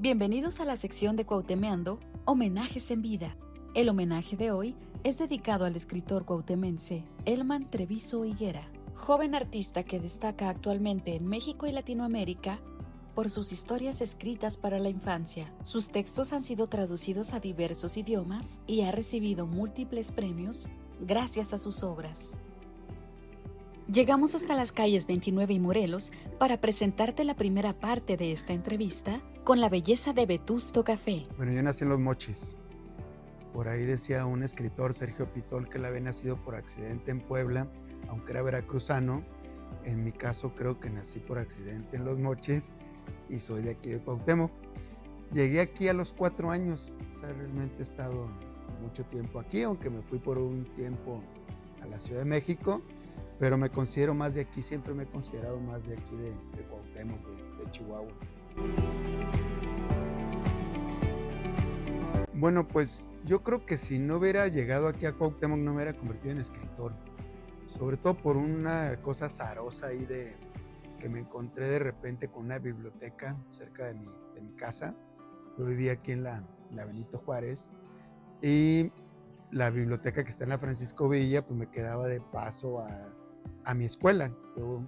Bienvenidos a la sección de Cuauhtemeando, Homenajes en Vida. El homenaje de hoy es dedicado al escritor cuauhtemense Elman Treviso Higuera, joven artista que destaca actualmente en México y Latinoamérica por sus historias escritas para la infancia. Sus textos han sido traducidos a diversos idiomas y ha recibido múltiples premios gracias a sus obras. Llegamos hasta las calles 29 y Morelos para presentarte la primera parte de esta entrevista con la belleza de Vetusto Café. Bueno, yo nací en Los Mochis. Por ahí decía un escritor, Sergio Pitol, que él había nacido por accidente en Puebla, aunque era veracruzano. En mi caso creo que nací por accidente en Los Mochis y soy de aquí de Cuauhtémoc. Llegué aquí a los 4 años, o sea, realmente he estado mucho tiempo aquí, aunque me fui por un tiempo a la Ciudad de México, pero me considero más de aquí, siempre me he considerado más de aquí de Cuauhtémoc, de Chihuahua. Bueno, pues yo creo que si no hubiera llegado aquí a Cuauhtémoc no me hubiera convertido en escritor, sobre todo por una cosa azarosa ahí de que me encontré de repente con una biblioteca cerca de mi casa. Yo vivía aquí en la Benito Juárez y la biblioteca que está en la Francisco Villa pues me quedaba de paso a mi escuela. Yo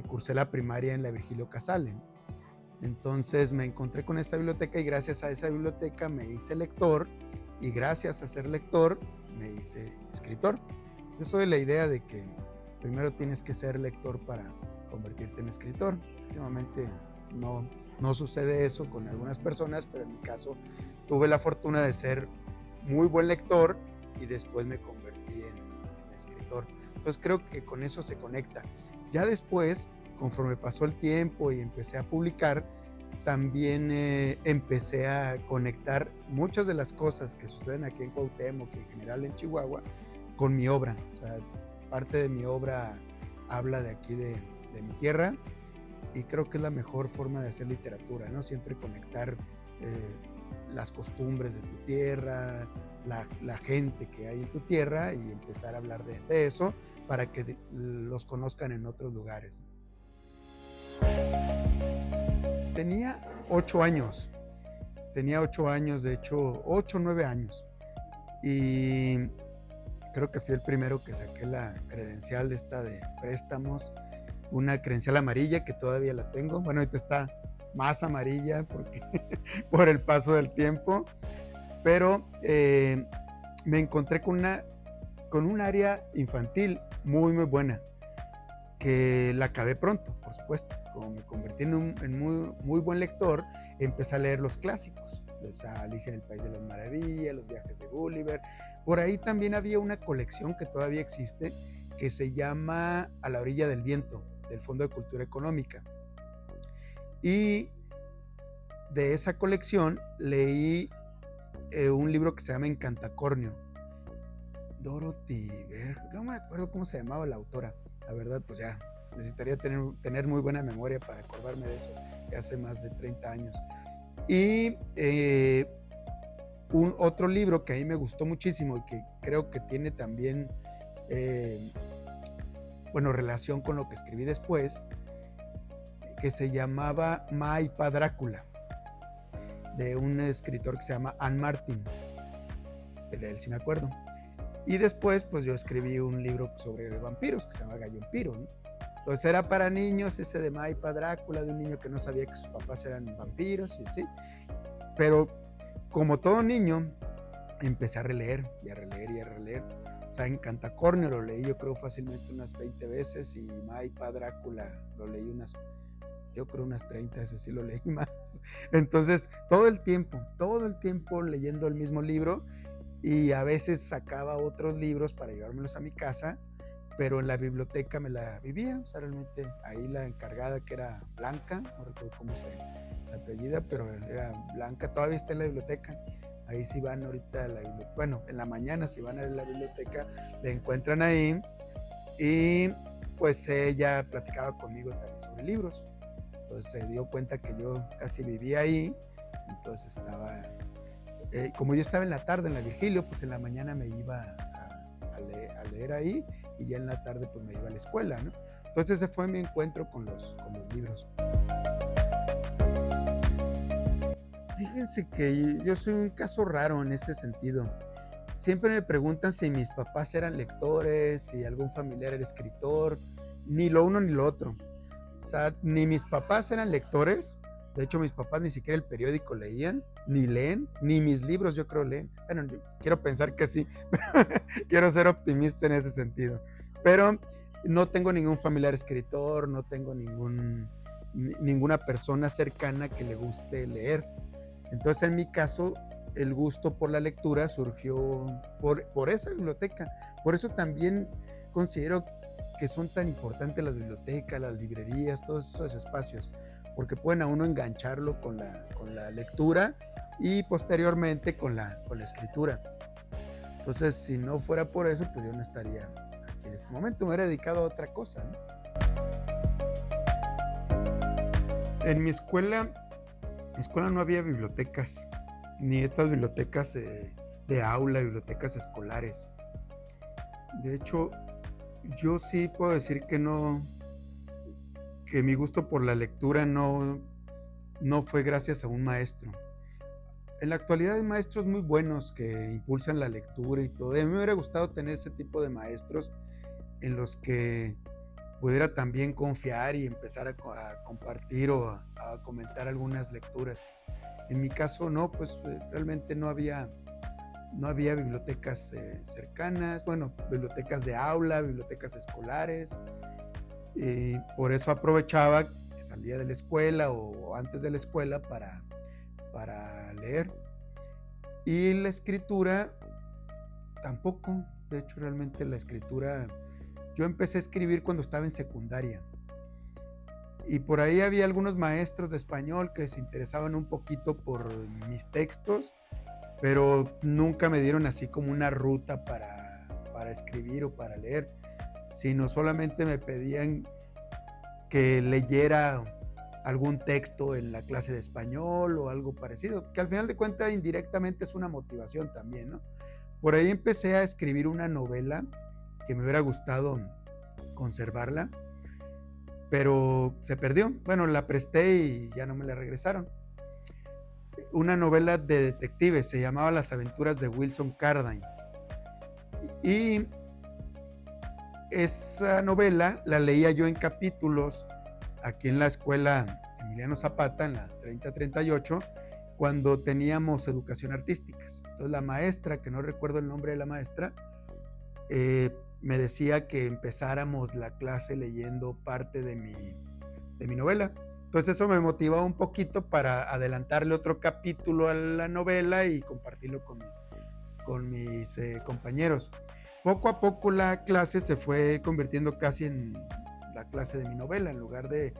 cursé la primaria en la Virgilio Casale. Entonces me encontré con esa biblioteca y gracias a esa biblioteca me hice lector y gracias a ser lector me hice escritor. Yo soy de la idea de que primero tienes que ser lector para convertirte en escritor. Últimamente no sucede eso con algunas personas, pero en mi caso tuve la fortuna de ser muy buen lector y después me convertí en escritor. Entonces creo que con eso se conecta. Ya después, conforme pasó el tiempo y empecé a publicar, también empecé a conectar muchas de las cosas que suceden aquí en Cuauhtémoc y en general en Chihuahua con mi obra. O sea, parte de mi obra habla de aquí de mi tierra y creo que es la mejor forma de hacer literatura, ¿no? Siempre conectar las costumbres de tu tierra, la gente que hay en tu tierra y empezar a hablar de eso para que los conozcan en otros lugares. Tenía 8 años, de hecho 8 o 9 años y creo que fui el primero que saqué la credencial de préstamos, una credencial amarilla que todavía la tengo. Bueno, ahorita está más amarilla porque por el paso del tiempo, pero me encontré con un área infantil muy buena, que la acabé pronto, por supuesto. Como me convertí en muy buen lector, empecé a leer los clásicos, o sea, Alicia en el País de las Maravillas, Los Viajes de Gulliver. Por ahí también había una colección que todavía existe, que se llama A la orilla del viento, del Fondo de Cultura Económica. Y de esa colección leí un libro que se llama Encantacornio. Dorothy Berg, no me acuerdo cómo se llamaba la autora. La verdad, pues ya necesitaría tener muy buena memoria para acordarme de eso, que hace más de 30 años. Y otro libro que a mí me gustó muchísimo y que creo que tiene también relación con lo que escribí después, que se llamaba Ma y Pa Drácula, de un escritor que se llama Ann Martin. De él sí me acuerdo. Y después, pues yo escribí un libro sobre vampiros que se llama Gallompiro, ¿no? Entonces era para niños ese de Ma y Pa Drácula, de un niño que no sabía que sus papás eran vampiros y así. Pero como todo niño, empecé a releer y a releer y a releer. O sea, Encantacornio lo leí yo creo fácilmente unas 20 veces y Ma y Pa Drácula lo leí unas 30, ese sí lo leí más. Entonces, todo el tiempo leyendo el mismo libro. Y a veces sacaba otros libros para llevármelos a mi casa, pero en la biblioteca me la vivía. O sea, realmente ahí la encargada, que era Blanca, no recuerdo cómo se apellida, pero era Blanca, todavía está en la biblioteca. Ahí si van ahorita a la biblioteca, bueno, en la mañana si van a la biblioteca, la encuentran ahí. Y pues ella platicaba conmigo también sobre libros. Entonces se dio cuenta que yo casi vivía ahí, entonces estaba... como yo estaba en la tarde en la Virgilio, pues en la mañana me iba a leer ahí y ya en la tarde pues me iba a la escuela, ¿no? Entonces ese fue mi encuentro con los libros. Fíjense que yo soy un caso raro en ese sentido. Siempre me preguntan si mis papás eran lectores, si algún familiar era escritor, ni lo uno ni lo otro. O sea, ni mis papás eran lectores, de hecho mis papás ni siquiera el periódico leían, ni leen, ni mis libros yo creo leen. Bueno, quiero pensar que sí, quiero ser optimista en ese sentido. Pero no tengo ningún familiar escritor, no tengo ninguna persona cercana que le guste leer. Entonces, en mi caso, el gusto por la lectura surgió por esa biblioteca. Por eso también considero que son tan importantes las bibliotecas, las librerías, todos esos espacios, porque pueden a uno engancharlo con la lectura y posteriormente con la escritura. Entonces, si no fuera por eso, pues yo no estaría aquí en este momento, me hubiera dedicado a otra cosa, ¿no? En mi escuela no había bibliotecas, ni estas bibliotecas de aula, bibliotecas escolares. De hecho, yo sí puedo decir que mi gusto por la lectura no fue gracias a un maestro. En la actualidad hay maestros muy buenos que impulsan la lectura y todo. A mí me hubiera gustado tener ese tipo de maestros en los que pudiera también confiar y empezar a compartir o a comentar algunas lecturas. En mi caso no, pues realmente no había bibliotecas cercanas, bueno, bibliotecas de aula, bibliotecas escolares, y por eso aprovechaba que salía de la escuela o antes de la escuela para leer. Y la escritura tampoco, de hecho realmente la escritura, yo empecé a escribir cuando estaba en secundaria. Y por ahí había algunos maestros de español que se interesaban un poquito por mis textos, pero nunca me dieron así como una ruta para escribir o para leer, sino solamente me pedían que leyera algún texto en la clase de español o algo parecido, que al final de cuentas indirectamente es una motivación también, ¿no? Por ahí empecé a escribir una novela que me hubiera gustado conservarla, pero se perdió. Bueno, la presté y ya no me la regresaron. Una novela de detectives, se llamaba Las aventuras de Wilson Cardine. Y esa novela la leía yo en capítulos aquí en la escuela Emiliano Zapata, en la 3038, cuando teníamos educación artísticas. Entonces la maestra, que no recuerdo el nombre de la maestra, me decía que empezáramos la clase leyendo parte de mi novela. Entonces eso me motivaba un poquito para adelantarle otro capítulo a la novela y compartirlo con mis compañeros. Poco a poco la clase se fue convirtiendo casi en la clase de mi novela, en lugar de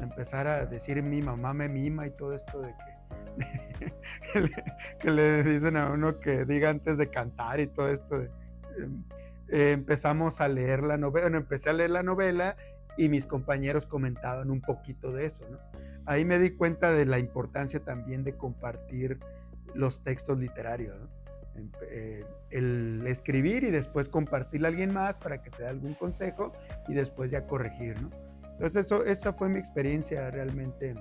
empezar a decir mi mamá me mima y todo esto de que le dicen a uno que diga antes de cantar y todo esto empezamos a leer la novela, bueno, empecé a leer la novela y mis compañeros comentaban un poquito de eso, ¿no? Ahí me di cuenta de la importancia también de compartir los textos literarios, ¿no? El escribir y después compartirle a alguien más para que te dé algún consejo y después ya corregir, ¿no? Entonces esa fue mi experiencia realmente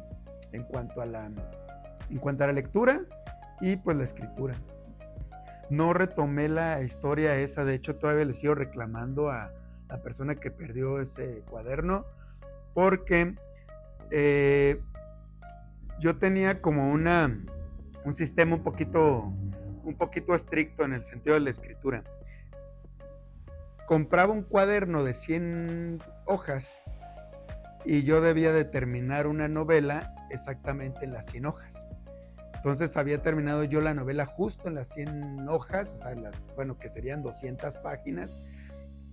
en cuanto a la lectura y pues la escritura. No retomé la historia esa, de hecho todavía le sigo reclamando a la persona que perdió ese cuaderno, porque yo tenía como un sistema un poquito estricto en el sentido de la escritura. Compraba un cuaderno de 100 hojas y yo debía de terminar una novela exactamente en las 100 hojas. Entonces había terminado yo la novela justo en las 100 hojas, o sea, que serían 200 páginas,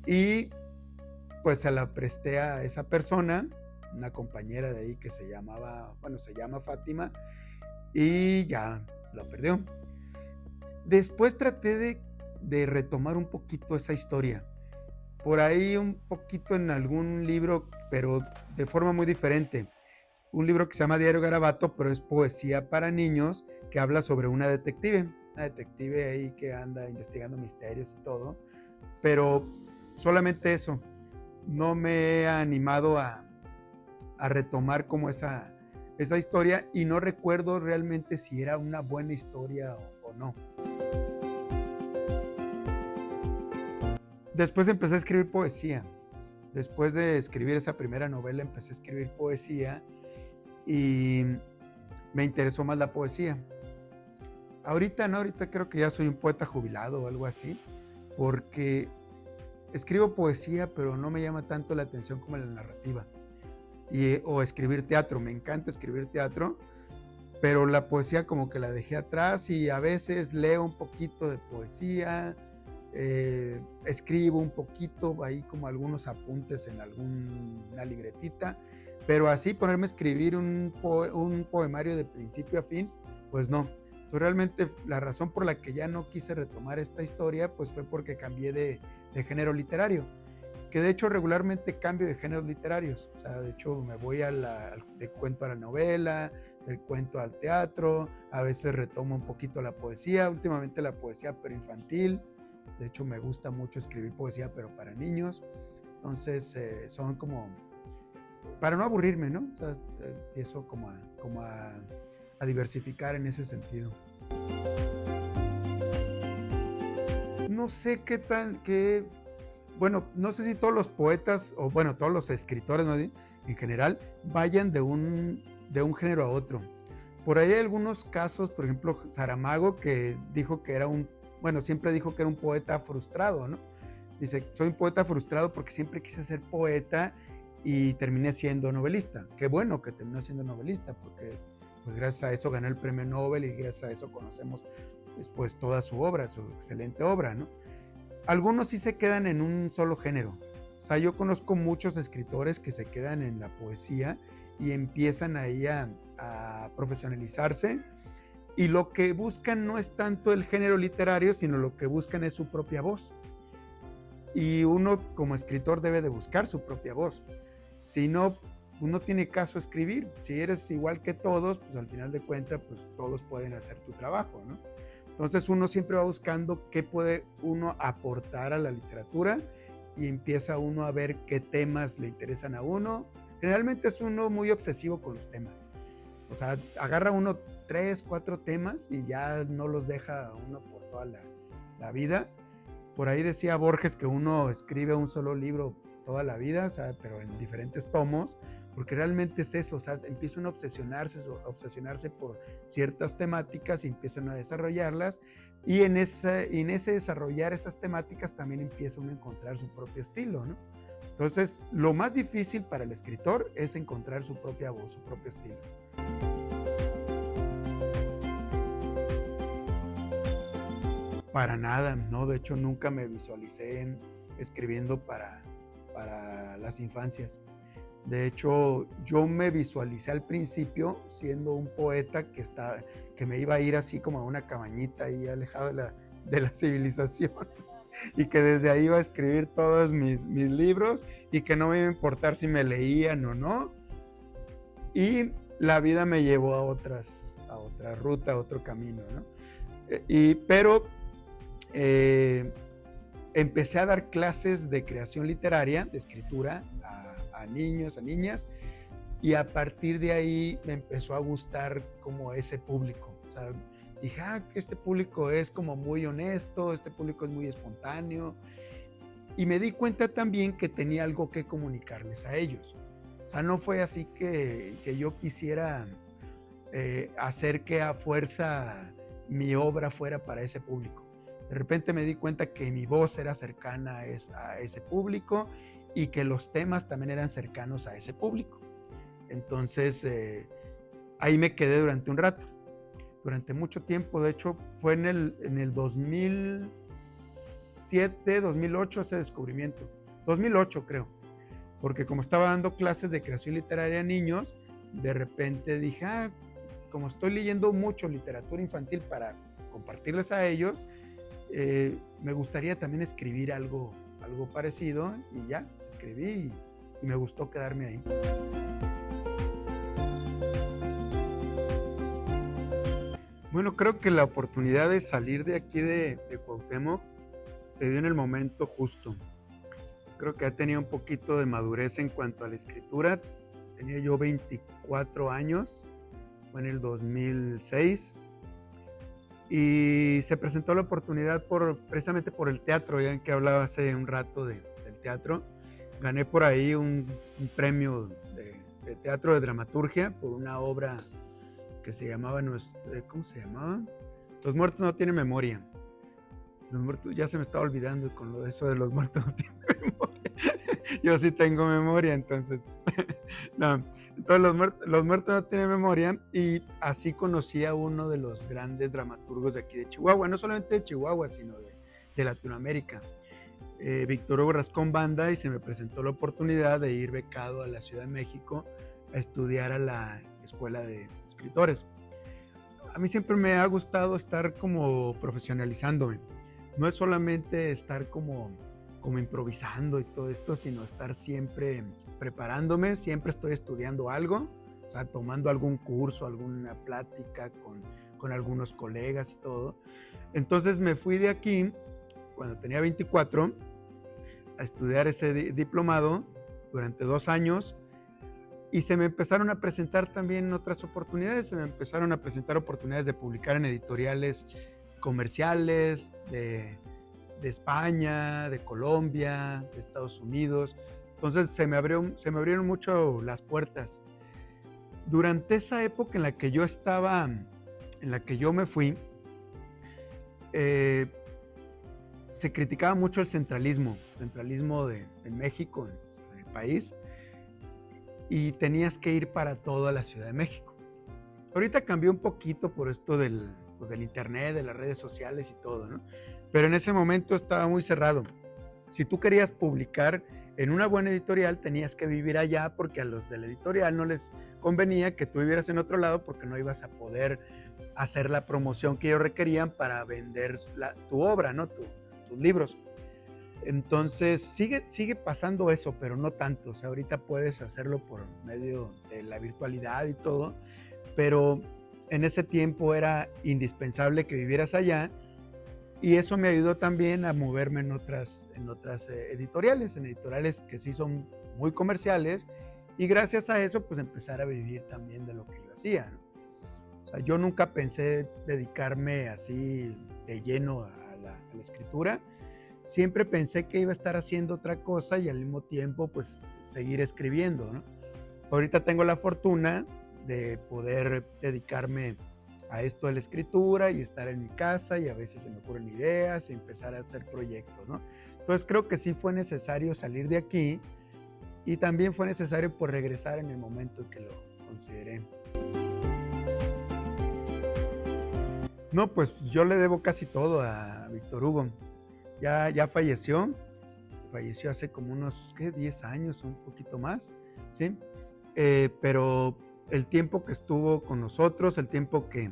y pues se la presté a esa persona, una compañera de ahí que se llama Fátima, y ya la perdió. Después traté de retomar un poquito esa historia, por ahí un poquito en algún libro, pero de forma muy diferente. Un libro que se llama Diario Garabato, pero es poesía para niños, que habla sobre una detective ahí que anda investigando misterios y todo, pero solamente eso. No me he animado a retomar como esa esa historia y no recuerdo realmente si era una buena historia o no. Después empecé a escribir poesía. Después de escribir esa primera novela, empecé a escribir poesía y me interesó más la poesía. Ahorita no, ahorita creo que ya soy un poeta jubilado o algo así, porque escribo poesía, pero no me llama tanto la atención como la narrativa. O escribir teatro, me encanta escribir teatro, pero la poesía como que la dejé atrás y a veces leo un poquito de poesía, escribo un poquito, ahí como algunos apuntes en alguna libretita, pero así ponerme a escribir un poemario de principio a fin, pues no. Entonces realmente la razón por la que ya no quise retomar esta historia, pues fue porque cambié de género literario, que de hecho regularmente cambio de géneros literarios, o sea, de hecho me voy del cuento a la novela, del cuento al teatro, a veces retomo un poquito la poesía, últimamente la poesía pero infantil, de hecho me gusta mucho escribir poesía pero para niños, entonces son como, para no aburrirme, ¿no? O sea, empiezo como a diversificar en ese sentido. No sé bueno, no sé si todos los poetas, o bueno, todos los escritores, ¿no?, en general, vayan de un género a otro. Por ahí hay algunos casos, por ejemplo, Saramago, que dijo que siempre dijo que era un poeta frustrado, ¿no? Dice, soy un poeta frustrado porque siempre quise ser poeta y terminé siendo novelista. Qué bueno que terminó siendo novelista, porque pues gracias a eso ganó el premio Nobel y gracias a eso conocemos pues toda su obra, su excelente obra, ¿no? Algunos sí se quedan en un solo género. O sea, yo conozco muchos escritores que se quedan en la poesía y empiezan ahí a profesionalizarse, y lo que buscan no es tanto el género literario, sino lo que buscan es su propia voz. Y uno como escritor debe de buscar su propia voz. Si no, no tiene caso escribir. Si eres igual que todos, pues al final de cuentas, pues todos pueden hacer tu trabajo, ¿no? Entonces uno siempre va buscando qué puede uno aportar a la literatura y empieza uno a ver qué temas le interesan a uno. Generalmente es uno muy obsesivo con los temas. O sea, agarra uno 3, 4 temas y ya no los deja uno por toda la vida. Por ahí decía Borges que uno escribe un solo libro toda la vida, o sea, pero en diferentes tomos, porque realmente es eso, o sea, empieza uno a obsesionarse por ciertas temáticas y empiezan a desarrollarlas, y en ese desarrollar esas temáticas también empieza uno a encontrar su propio estilo, ¿no? Entonces, lo más difícil para el escritor es encontrar su propia voz, su propio estilo. Para nada, no, de hecho nunca me visualicé escribiendo para las infancias. De hecho, yo me visualicé al principio siendo un poeta que me iba a ir así como a una cabañita ahí alejado de la civilización y que desde ahí iba a escribir todos mis libros y que no me iba a importar si me leían o no. Y la vida me llevó a otra ruta, a otro camino, ¿no? Pero empecé a dar clases de creación literaria, de escritura, a niños, a niñas, y a partir de ahí me empezó a gustar como ese público. O sea, dije, que este público es como muy honesto, este público es muy espontáneo, y me di cuenta también que tenía algo que comunicarles a ellos. O sea, no fue así que yo quisiera hacer que a fuerza mi obra fuera para ese público. De repente me di cuenta que mi voz era cercana a ese público y que los temas también eran cercanos a ese público. Entonces, ahí me quedé durante un rato, durante mucho tiempo. De hecho, fue en el 2007, 2008 ese descubrimiento. 2008 creo, porque como estaba dando clases de creación literaria a niños, de repente dije, como estoy leyendo mucho literatura infantil para compartirles a ellos, me gustaría también escribir algo parecido, y ya, escribí y me gustó quedarme ahí. Bueno, creo que la oportunidad de salir de aquí de Cuauhtémoc se dio en el momento justo. Creo que ha tenido un poquito de madurez en cuanto a la escritura. tenía yo 24 años, fue en el 2006, y se presentó la oportunidad precisamente por el teatro, ya en que hablaba hace un rato del teatro. Gané por ahí un premio de teatro de dramaturgia por una obra que se llamaba, ¿cómo se llamaba? Los muertos no tienen memoria. Los muertos, ya se me estaba olvidando con lo de eso de los muertos no tienen memoria. Yo sí tengo memoria, entonces. No, entonces los muertos no tienen memoria, y así conocí a uno de los grandes dramaturgos de aquí de Chihuahua, no solamente de Chihuahua, sino de Latinoamérica. Víctor Hugo Rascón Banda, y se me presentó la oportunidad de ir becado a la Ciudad de México a estudiar a la Escuela de Escritores. A mí siempre me ha gustado estar como profesionalizándome. No es solamente estar como improvisando y todo esto, sino estar siempre preparándome, siempre estoy estudiando algo, o sea, tomando algún curso, alguna plática con algunos colegas y todo. Entonces me fui de aquí cuando tenía 24 a estudiar ese diplomado durante 2 años, y se me empezaron a presentar también otras oportunidades. Se me empezaron a presentar oportunidades de publicar en editoriales comerciales de España, de Colombia, de Estados Unidos. Entonces se me abrieron mucho las puertas. Durante esa época en la que yo estaba, en la que yo me fui, se criticaba mucho el centralismo de México en el país, y tenías que ir para toda la Ciudad de México. Ahorita cambió un poquito por esto del internet, de las redes sociales y todo, ¿no? Pero en ese momento estaba muy cerrado. Si tú querías publicar en una buena editorial, tenías que vivir allá, porque a los de la editorial no les convenía que tú vivieras en otro lado, porque no ibas a poder hacer la promoción que ellos requerían para vender tu obra, ¿no? Tus libros. Entonces sigue pasando eso, pero no tanto. O sea, ahorita puedes hacerlo por medio de la virtualidad y todo, pero en ese tiempo era indispensable que vivieras allá, y eso me ayudó también a moverme en otras editoriales, en editoriales que sí son muy comerciales, y gracias a eso pues empezar a vivir también de lo que yo hacía, ¿no? O sea, yo nunca pensé dedicarme así de lleno a la escritura. Siempre pensé que iba a estar haciendo otra cosa y al mismo tiempo pues seguir escribiendo, ¿no? Ahorita tengo la fortuna de poder dedicarme a esto de la escritura y estar en mi casa, y a veces se me ocurren ideas y empezar a hacer proyectos, ¿no? Entonces creo que sí fue necesario salir de aquí, y también fue necesario por regresar en el momento en que lo consideré. No, pues yo le debo casi todo a Víctor Hugo. Ya falleció hace como unos 10 años, un poquito más, ¿sí? Pero el tiempo que estuvo con nosotros, el tiempo que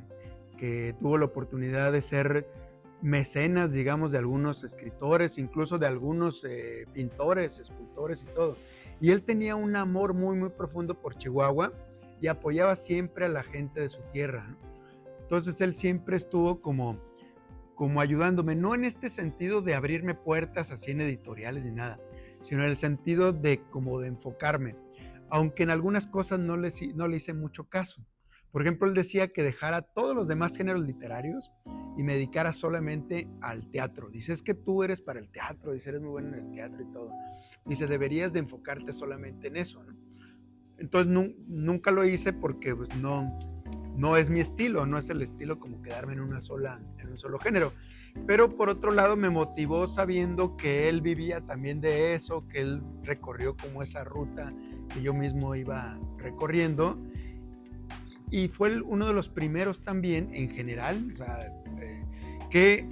tuvo la oportunidad de ser mecenas, digamos, de algunos escritores, incluso de algunos pintores, escultores y todo. Y él tenía un amor muy, muy profundo por Chihuahua, y apoyaba siempre a la gente de su tierra, ¿no? Entonces él siempre estuvo como ayudándome, no en este sentido de abrirme puertas así en editoriales ni nada, sino en el sentido de enfocarme, aunque en algunas cosas no le hice mucho caso. Por ejemplo, él decía que dejara todos los demás géneros literarios y me dedicara solamente al teatro. Dice, es que tú eres para el teatro, dice, eres muy bueno en el teatro y todo. Dice, deberías de enfocarte solamente en eso, ¿no? Entonces nunca lo hice, porque pues, no es mi estilo, no es el estilo como quedarme en un solo género. Pero por otro lado me motivó sabiendo que él vivía también de eso, que él recorrió como esa ruta que yo mismo iba recorriendo, y fue uno de los primeros también en general, o sea, que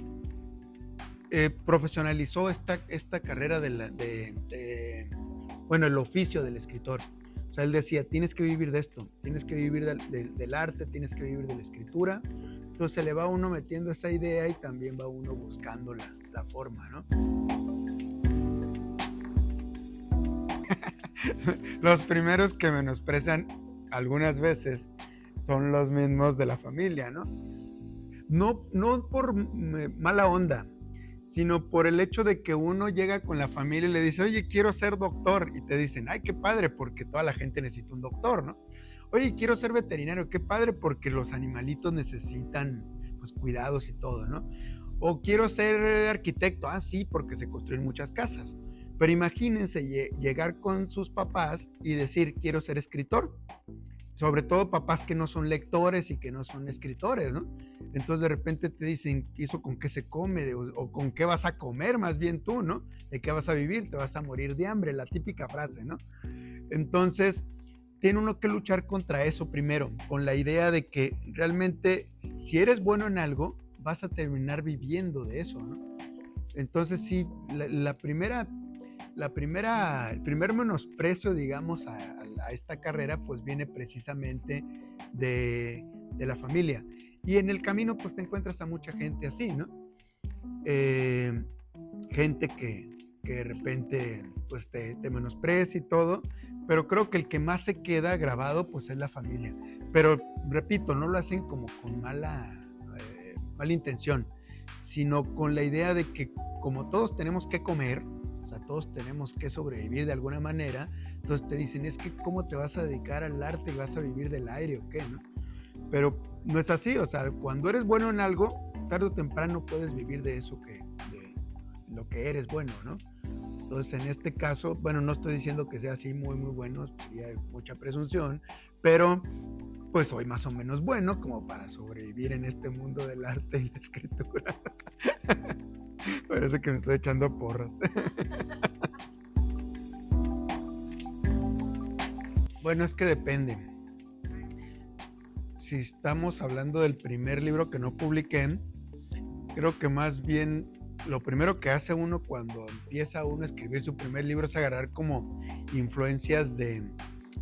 profesionalizó esta carrera el oficio del escritor. O sea, él decía, tienes que vivir de esto, tienes que vivir del arte, tienes que vivir de la escritura. Entonces se le va uno metiendo esa idea, y también va uno buscando la forma, ¿no? Los primeros que menosprecian algunas veces son los mismos de la familia, ¿no? No por mala onda, sino por el hecho de que uno llega con la familia y le dice, oye, quiero ser doctor, y te dicen, ay, qué padre, porque toda la gente necesita un doctor, ¿no? Oye, quiero ser veterinario, qué padre, porque los animalitos necesitan, pues, cuidados y todo, ¿no? O quiero ser arquitecto, sí, porque se construyen muchas casas. Pero imagínense llegar con sus papás y decir, quiero ser escritor. Sobre todo papás que no son lectores y que no son escritores, ¿no? Entonces de repente te dicen, ¿eso con qué se come? O con qué vas a comer más bien tú, ¿no? ¿De qué vas a vivir? Te vas a morir de hambre, la típica frase, ¿no? Entonces, tiene uno que luchar contra eso primero, con la idea de que realmente si eres bueno en algo, vas a terminar viviendo de eso, ¿no? Entonces sí, el primer menosprecio, digamos, a esta carrera, pues viene precisamente de la familia. Y en el camino, pues te encuentras a mucha gente así, ¿no? Gente que de repente, pues te menosprecia y todo, pero creo que el que más se queda grabado, pues es la familia. Pero, repito, no lo hacen como con mala intención, sino con la idea de que como todos tenemos que comer, o sea, todos tenemos que sobrevivir de alguna manera, entonces te dicen, es que ¿cómo te vas a dedicar al arte y vas a vivir del aire o qué, no? Pero no es así, o sea, cuando eres bueno en algo, tarde o temprano puedes vivir de eso, de lo que eres bueno, ¿no? Entonces, en este caso, bueno, no estoy diciendo que sea así muy, muy bueno, sería mucha presunción, pero pues soy más o menos bueno como para sobrevivir en este mundo del arte y la escritura. Parece que me estoy echando porras. Bueno, es que depende. Si estamos hablando del primer libro que no publiqué, creo que más bien lo primero que hace uno cuando empieza uno a escribir su primer libro es agarrar como influencias de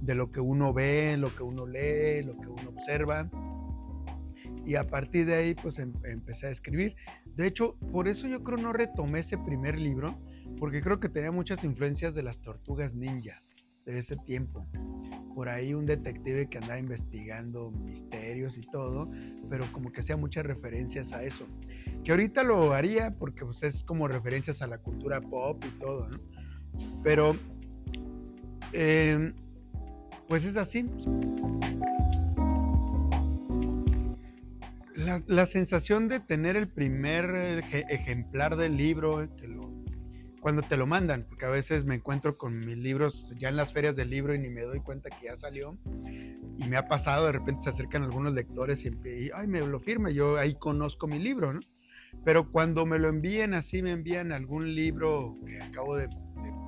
lo que uno ve, lo que uno lee, lo que uno observa. Y a partir de ahí, pues empecé a escribir. De hecho, por eso yo creo no retomé ese primer libro, porque creo que tenía muchas influencias de las Tortugas Ninja de ese tiempo. Por ahí un detective que andaba investigando misterios y todo, pero como que hacía muchas referencias a eso. Que ahorita lo haría porque pues, es como referencias a la cultura pop y todo, ¿no? Pero, pues es así. La sensación de tener el primer ejemplar del libro, cuando te lo mandan, porque a veces me encuentro con mis libros ya en las ferias del libro y ni me doy cuenta que ya salió, y me ha pasado, de repente se acercan algunos lectores y ay, me lo firma, yo ahí conozco mi libro, ¿no? Pero cuando me lo envíen así, me envían algún libro que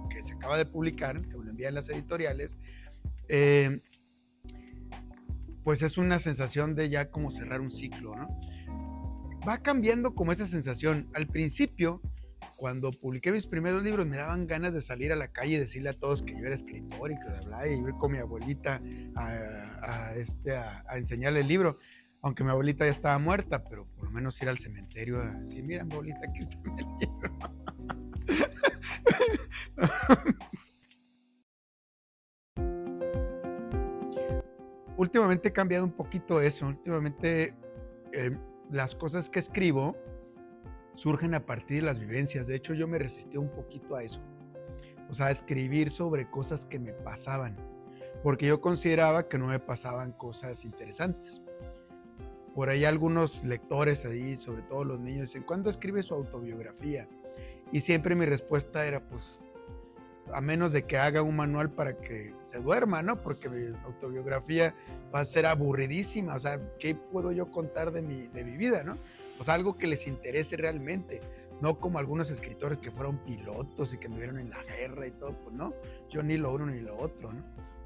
que se acaba de publicar, que me lo envían las editoriales, pues es una sensación de ya como cerrar un ciclo, ¿no? Va cambiando como esa sensación. Al principio, cuando publiqué mis primeros libros, me daban ganas de salir a la calle y decirle a todos que yo era escritor y que bla, y ir con mi abuelita a enseñarle el libro. Aunque mi abuelita ya estaba muerta, pero por lo menos ir al cementerio a decir, mira, abuelita, aquí está mi libro. Últimamente he cambiado un poquito eso. Últimamente las cosas que escribo surgen a partir de las vivencias. De hecho, yo me resistí un poquito a eso. O sea, a escribir sobre cosas que me pasaban. Porque yo consideraba que no me pasaban cosas interesantes. Por ahí algunos lectores ahí, sobre todo los niños, dicen, ¿cuándo escribe su autobiografía? Y siempre mi respuesta era, pues, a menos de que haga un manual para que se duerma, ¿no? Porque mi autobiografía va a ser aburridísima. O sea, ¿qué puedo yo contar de mi vida, no? O sea, algo que les interese realmente. No como algunos escritores que fueron pilotos y que anduvieron en la guerra y todo, pues no. Yo ni lo uno ni lo otro, ¿no?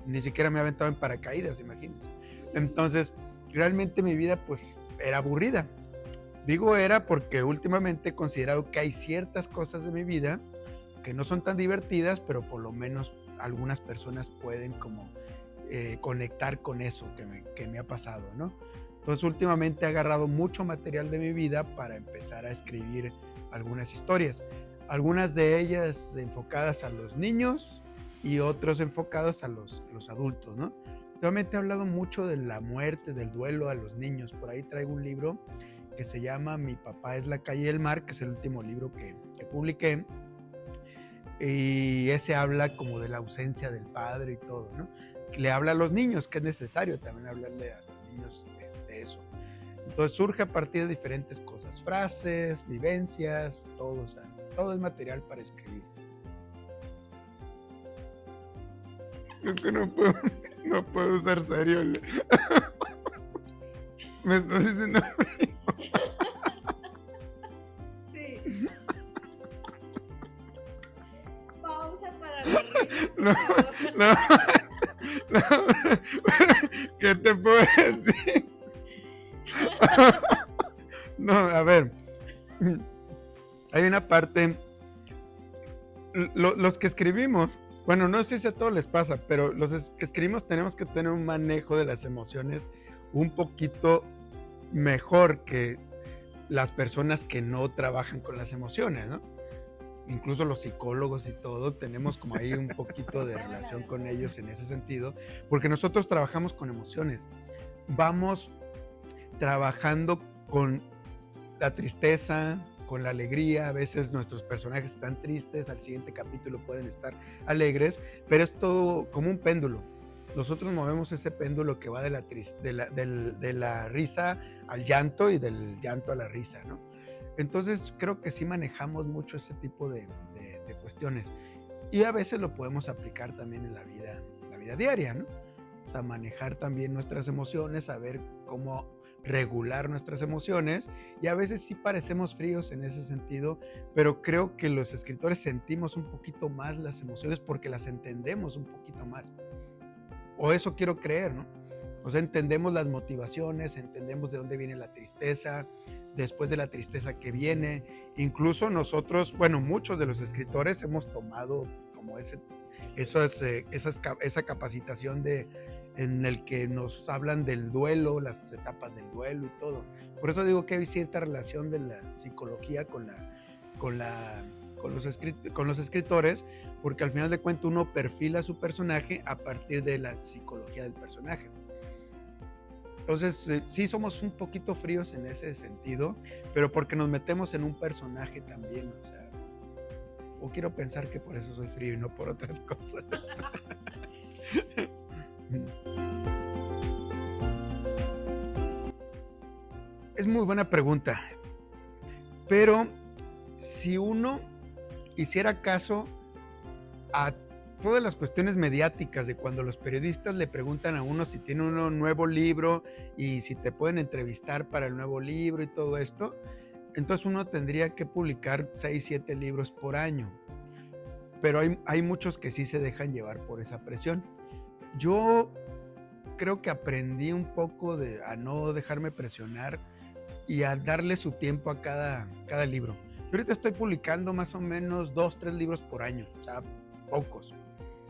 Ni siquiera me he aventado en paracaídas, imagínense. Entonces, realmente mi vida, pues, era aburrida. Digo era porque últimamente he considerado que hay ciertas cosas de mi vida que no son tan divertidas, pero por lo menos algunas personas pueden como conectar con eso que me ha pasado, ¿no? Entonces últimamente he agarrado mucho material de mi vida para empezar a escribir algunas historias. Algunas de ellas enfocadas a los niños y otros enfocados a los adultos, ¿no? Últimamente he hablado mucho de la muerte, del duelo a los niños. Por ahí traigo un libro que se llama Mi papá es la calle y el mar, que es el último libro que publiqué. Y ese habla como de la ausencia del padre y todo, ¿no? Le habla a los niños, que es necesario también hablarle a los niños de eso. Entonces surge a partir de diferentes cosas, frases, vivencias, todo, o sea, todo es material para escribir. Es que no puedo ser serio. Me estás diciendo frío. Sí. Pausa para la risa, por No, favor. no. ¿Qué te puedo decir? No, a ver. Hay una parte. Los que escribimos, bueno, no sé si a todos les pasa, pero los que escribimos tenemos que tener un manejo de las emociones un poquito mejor que las personas que no trabajan con las emociones, ¿no? Incluso los psicólogos y todo, tenemos como ahí un poquito de relación con ellos en ese sentido, porque nosotros trabajamos con emociones. Vamos trabajando con la tristeza, con la alegría. A veces nuestros personajes están tristes, al siguiente capítulo pueden estar alegres, pero es todo como un péndulo. Nosotros movemos ese péndulo que va de la risa al llanto y del llanto a la risa, ¿no? Entonces creo que sí manejamos mucho ese tipo de cuestiones. Y a veces lo podemos aplicar también en la vida diaria, ¿no? O sea, manejar también nuestras emociones, saber cómo regular nuestras emociones, y a veces sí parecemos fríos en ese sentido, pero creo que los escritores sentimos un poquito más las emociones porque las entendemos un poquito más. O eso quiero creer, ¿no? O sea, entendemos las motivaciones, entendemos de dónde viene la tristeza, después de la tristeza que viene. Incluso nosotros, bueno, muchos de los escritores hemos tomado como esa capacitación en el que nos hablan del duelo, las etapas del duelo y todo. Por eso digo que hay cierta relación de la psicología con los escritores, porque al final de cuentas uno perfila a su personaje a partir de la psicología del personaje. Entonces, sí somos un poquito fríos en ese sentido, pero porque nos metemos en un personaje también, o sea, o quiero pensar que por eso soy frío y no por otras cosas. Es muy buena pregunta, pero si uno hiciera caso a todas las cuestiones mediáticas de cuando los periodistas le preguntan a uno si tiene un nuevo libro y si te pueden entrevistar para el nuevo libro y todo esto, entonces uno tendría que publicar 6, 7 libros por año. Pero hay muchos que sí se dejan llevar por esa presión. Yo creo que aprendí un poco a no dejarme presionar y a darle su tiempo a cada libro. Yo ahorita estoy publicando más o menos 2, 3 libros por año, o sea, pocos.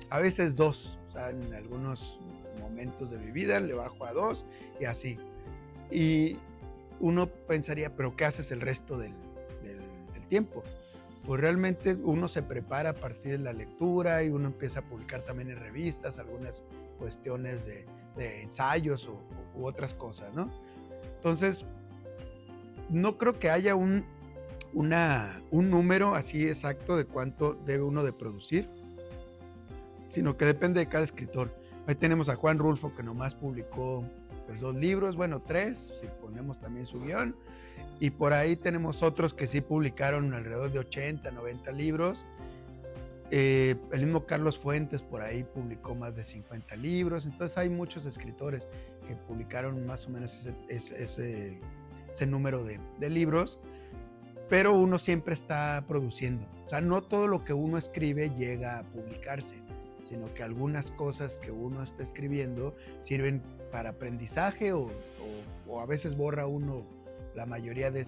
A veces 2, o sea, en algunos momentos de mi vida le bajo a 2 y así. Y uno pensaría, ¿pero qué haces el resto del tiempo? Pues realmente uno se prepara a partir de la lectura y uno empieza a publicar también en revistas algunas cuestiones de ensayos u otras cosas, ¿no? Entonces, no creo que haya un número así exacto de cuánto debe uno de producir, sino que depende de cada escritor. Ahí tenemos a Juan Rulfo, que nomás publicó pues 2 libros, bueno, 3, si ponemos también su guión, y por ahí tenemos otros que sí publicaron alrededor de 80, 90 libros. El mismo Carlos Fuentes por ahí publicó más de 50 libros, entonces hay muchos escritores que publicaron más o menos ese número de libros, pero uno siempre está produciendo. O sea, no todo lo que uno escribe llega a publicarse, sino que algunas cosas que uno está escribiendo sirven para aprendizaje o a veces borra uno la mayoría de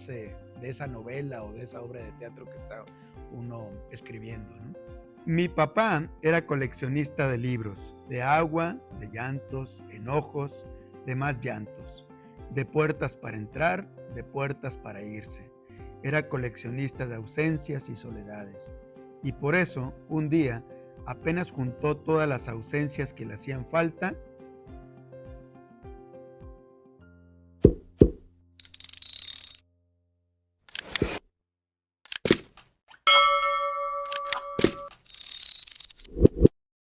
esa novela o de esa obra de teatro que está uno escribiendo, ¿no? Mi papá era coleccionista de libros, de agua, de llantos, enojos, de más llantos, de puertas para entrar, de puertas para irse. Era coleccionista de ausencias y soledades. Y por eso, un día, apenas juntó todas las ausencias que le hacían falta